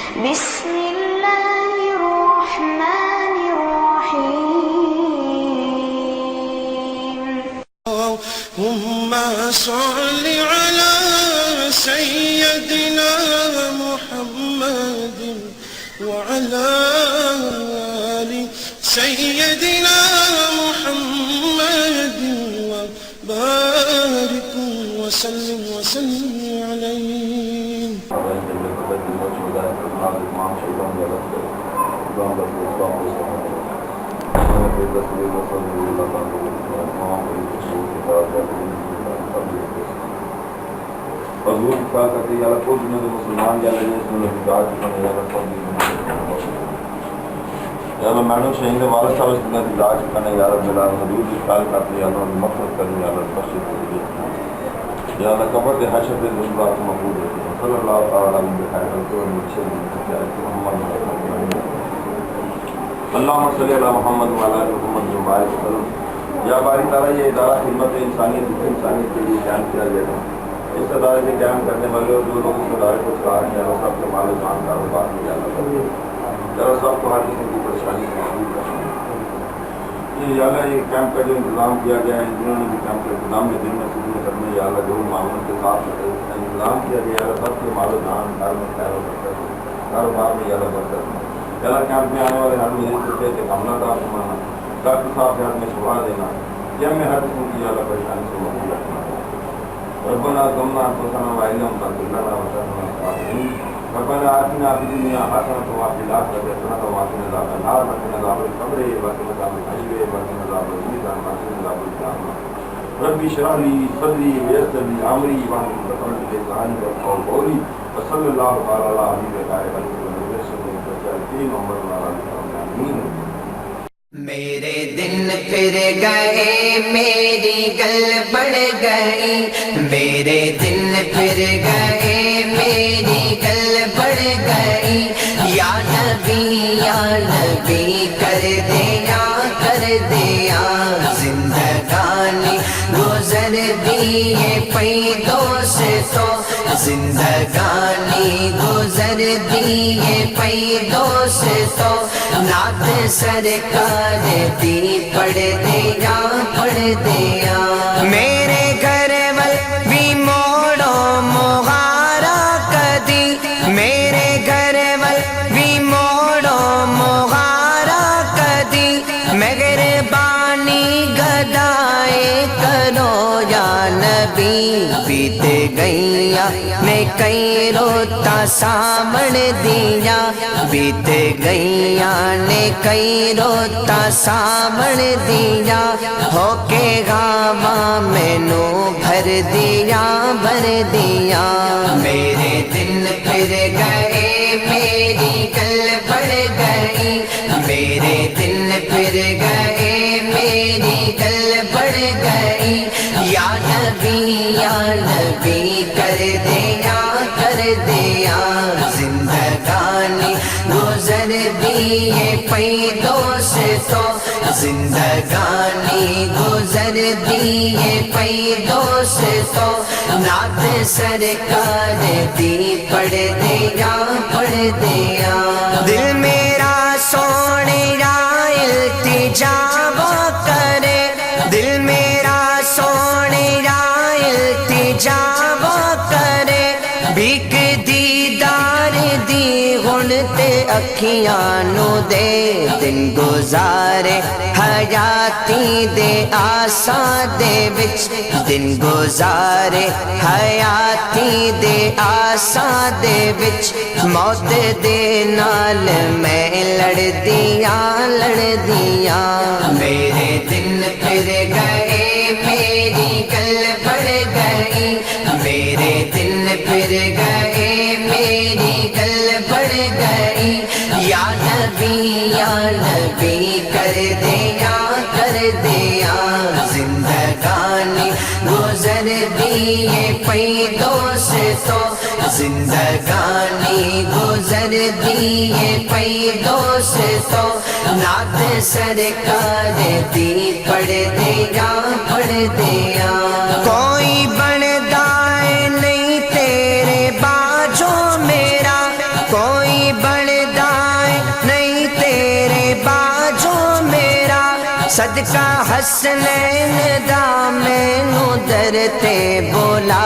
بسم الله الرحمن الرحيم. اللهم صل على سيدنا محمد وعلى آل سيدنا محمد وبارك وسلم عليه. حضور کا کہتے ہیں یا اللہ کوئی دنوں مسلمان یا اللہ جیسے اللہ ہدایت کرنے یا اللہ فضل یا اللہ معنی شہید والد صاحب اس دنوں ہدایت کرنے یا اللہ جلال حضور کی خیال کرتے یا اللہ مغفرت کرنے یا اللہ بخشش کرنے یا اللہ قبر دے حشر دے ذنوبات مقبول ہوتے ہیں صلی اللہ تعالی علیہ وسلم محمد اللہم صلی اللہ محمد وعلی آل محمد وبارک وسلم. یا باری تعالیٰ یہ ادارہ خدمت انسانیت انسانیت کے لیے قائم کیا گیا ہے. اس ادارے کے قیام کرنے والے اور جو لوگ اس ادارے کو چلا رہے ہیں وہ سب کے مال و جان کاروبار میں جانا چاہیے یا سب کو ہر قسم کی پریشانی سے محفوظ کرنا ہے. یا اللہ یہ کیمپ کا جو انتظام کیا گیا ہے جنہوں نے بھی کیمپ کا انتظام میں دن میں سبھی کرنے یا اللہ جو معاملوں کے ساتھ انتظام کیا گیا ہے سب کے مال و جان گھر میں خیر و برکت کاروبار میں یا اللہ برکت اللہ کیمپ میں آنے والے ہر مریض سے حملہ دار سنانا ڈاکٹر صاحب کے ہاتھ میں شفا دینا یا میں ہر قسم کی اللہ پریشانی سے محفوظ رکھنا. ربنا ظلمنا انفسنا وان لم تغفر لنا وترحمنا لنكونن ربنا آتنا في الدنيا حسنة وفي الآخرة حسنة وقنا عذاب النار وقنا عذاب القبر وقنا عذاب الحشر وقنا عذاب الميزان وقنا عذاب القيامة. ربي اشرح لي صدري ويسر لي أمري واحلل عقدة من لساني يفقهوا قولي وصلى الله تعالى على حبيبه خير خلق محمد وعلى آله وصحبه. میرے دن پھر گئے میری گل بڑھ گئی میرے دن پھر گئے میری گل بڑھ گئی یا نبی کر دیا زندگانی گزر دیے پئی دوستوں زندگانی گزر دیے پئی دوستوں نعت سرکار دی پڑھ دیا میرے گھر ول بھی موڑو مغارا کدی میرے گھر ول بھی موڑو مغارا کدی مہربانی گدائے کرو یا نبی بیت گئیاں نے کئی روتا سامن دیا بیت گئیاں نے کئی روتا سامن دیا ہو کے گاواں مینو بھر دیا میرے دن پھر گئے میری گل بڑھ گئی میرے دن پھر گئے میری گل بڑھ گئی یا نبی کر دیا زندگانی گزر دیے پئی دوستوں زندگانی گزر دیے پئی دوستوں نعت سرکار دی پڑھ دیا دل میرا سونے را التجا کرے دل میرا سونے را التجا کرے بھیک دیدار دی ہن تے اکھیاں نو دے دن گزارے حیاتی دے آساں دے وچ دن گزارے حیاتی دے آساں دے وچ موت دے نال میں لڑ دیا میرے دن پھر گئے میری گل بڑھ گئی میرے دن پھر گئے میری گل بڑھ گئی یا نبی کر دیا زندگانی گزر دیے پئی دوستوں زندگانی گزر دیے پئی دوستوں نعت سرکار دی پڑھ دیا کوئی بندا نہیں تیرے باجو میرا کوئی کوئی بڑھدائے نہیں تیرے باجو میرا صدقہ حسنین دا مینوں در تے بولا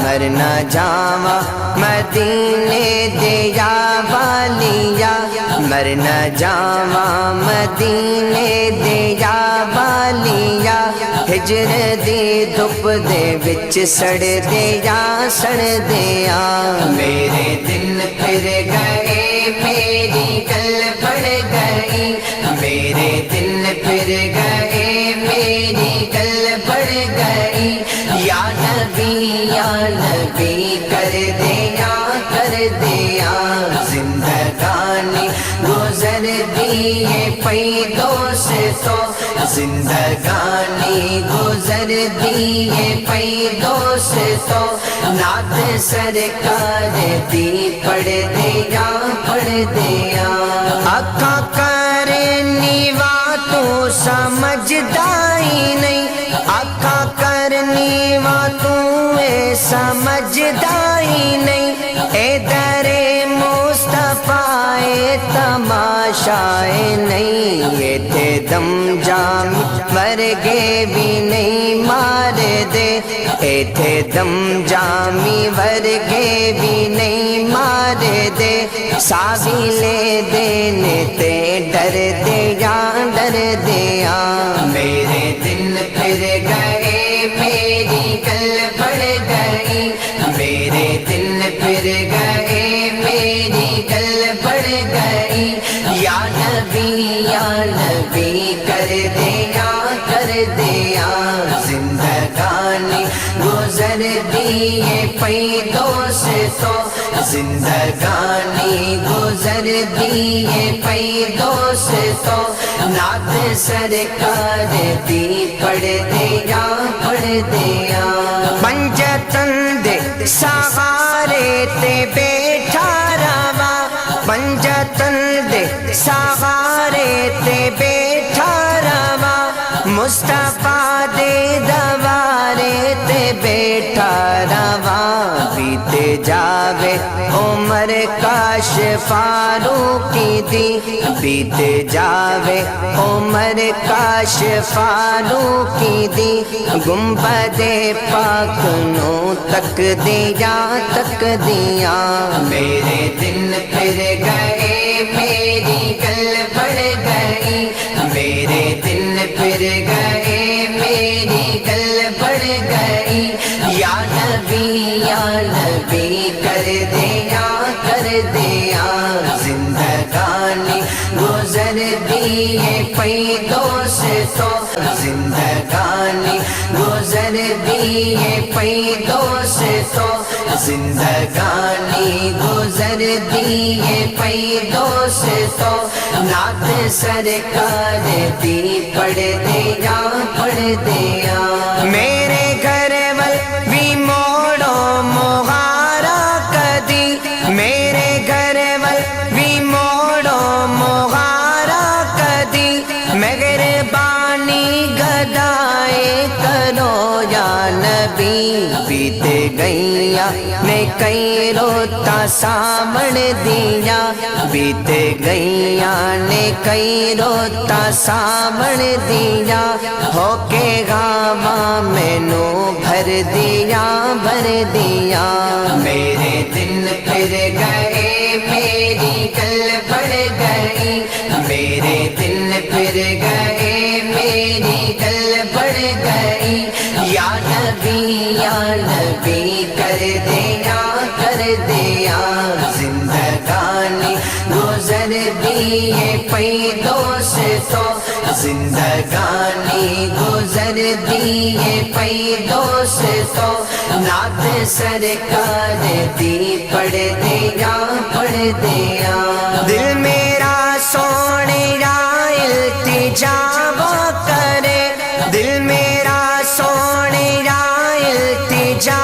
مرنا جاوا مدینے دے یا والیا مرنا جاوا مدینے دے یا والیا ہجر دی دھپ دے وچ سڑ دے یا سڑ دیا میرے دن پھر گئے میری گل بڑھ گئی میرے دن پھر گئے میری گل بڑھ گئی یا نبی کر دیا زندگانی گزر دیے پئی دوستو زندگانی گزر دیے پئی دوستو نعت سرکار دی پڑھ دیا اکھا کرنی وا تو سمجھدائی نہیں اکھا کرنی وا تو سمجھدائی نہیں اے در مصطفیٰ تماشائے نہیں یہ تھے دم جام ورگے بھی نہیں مار دے اے تھے دم جامی ورگے بھی نہیں مار دے ساوی لے دینے تے ڈر دیا میرے دن پھر گئے میری گل بڑھ گئی میرے دن پھر گئے میری گل بڑھ گئی یا نبی کر دیا زندگانی گزر دیے پئی دوستو زندگانی گزر دیے پئی دوستو نعت سرکار دی پڑھ دیا پنجتن دے سہارے تے بیٹھا روا پنجتن دے سہارے تے بیٹھا روا مصطفیٰ دے دوارے تے بیٹھا روا بیتے جاوے عمر کاش فاروقی دی بیتے جاوے عمر کاش فاروقی دی گنبد پاک نو تک دیا میرے دن پھر گئے میری گل بڑھ گئی میرے دن پھر گئے میری گل بڑھ گئی یا نبی کر دیا زندگانی گزر دیے پئی دوستو زندگانی گزر دیے پئی دوستو زندگانی گزر دیے پئی دوستو نعت سرکار دی پڑھ دیا میرے گھر ول بھی موڑو مغارا کدی میرے گھر ول بھی موڑو مغارا کدی مہربانی گدائے کرو یا نبی بیتے گئیاں نے کئی روتا سامن دیا بیتے گئیاں نے کئی روتا سامن دیا ہو کے گاواں مینو بھر دیا میرے دن پھر گئے میری گل بڑھ گئی میرے دن پھر گئے میری گل بڑھ گئی یا نبی کر دیا زندگانی گزر دیے پئی دوستو زندگانی گزر دیے پئی دوستو نعت سرکار دی پڑھ دیا دل میرا سونے را التجا کرے دل میرا سونے را التجا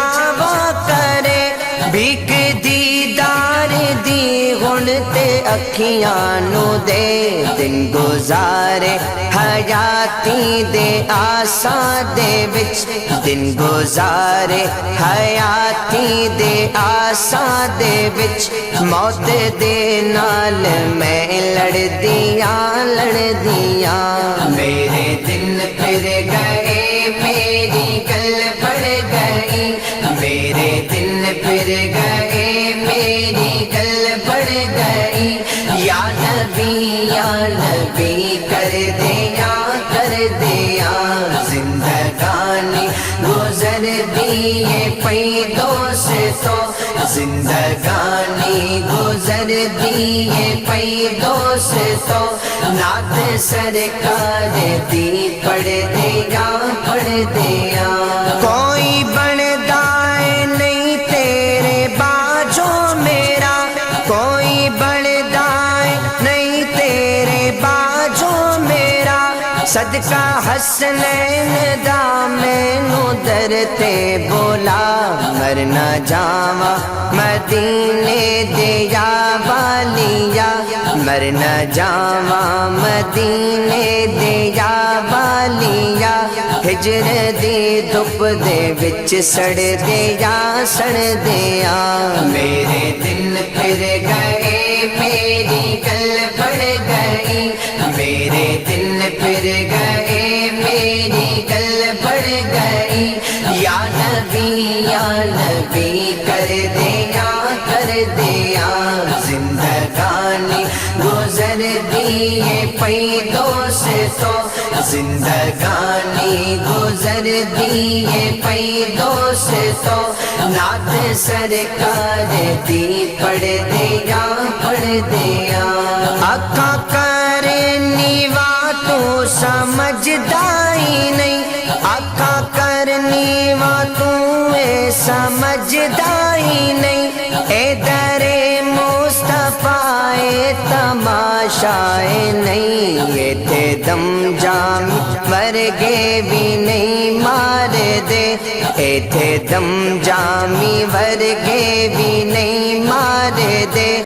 کرے بھیک دیدار دی ਹੁਣ ਤੇ ਅੱਖੀਆਂ ਨੂੰ ਦੇ ਦਿਨ ਗੁਜ਼ਾਰੇ ਹਯਾਤੀ ਦੇ ਆਸਾਂ ਦੇ ਵਿੱਚ ਦਿਨ ਗੁਜ਼ਾਰੇ ਹਯਾਤੀ ਦੇ ਆਸਾਂ ਦੇ ਵਿੱਚ ਮੌਤ ਦੇ ਨਾਲ ਮੈਂ ਲੜਦੀਆਂ ਮੇਰੇ ਦਿਨ ਫਿਰ ਗਏ ਮੇਰੀ ਗੱਲ ਬਣ ਗਈ ਮੇਰੇ ਦਿਨ ਫਿਰ ਗਏ ਮੇਰੀ ਗੱਲ ਬਣ ਗਈ یا نبی کر دیا زندگانی گزر دیے پئی دوستو زندگانی گزر دیے پئی دوستو نعت سرکار دی پڑھ دیا کوئی بندا نہیں تیرے باجوں میرا کوئی بندا نہیں تیرے باجوں میرا صدقہ حسنین دا مینوں در تے بولا مر نہ جاواں مدینے دے یا والیا مر نہ جاواں مدینے دے یا والیا ہجر دی دھپ دے وچ سڑ دیا میرے دن پھر گئے میری گل بڑھ گئی میرے دن پھر گئے میری گل بڑھ گئی یا نبی کر دیا زندگانی گزر دیے پئی دوستو زندگانی گزر دیے پئی دوستو نعت سرکار دی پڑھ دیا اکھا کرنی وا تو سمجھدا ہی نہیں اکھا کرنی وا تو سمجھدا ہی نہیں اے در مصطفیٰ تماشا نہیں ایتھے دم جام ورگے بھی نہیں مار دے ایتھے دم جامی ورگے بھی نہیں مار دے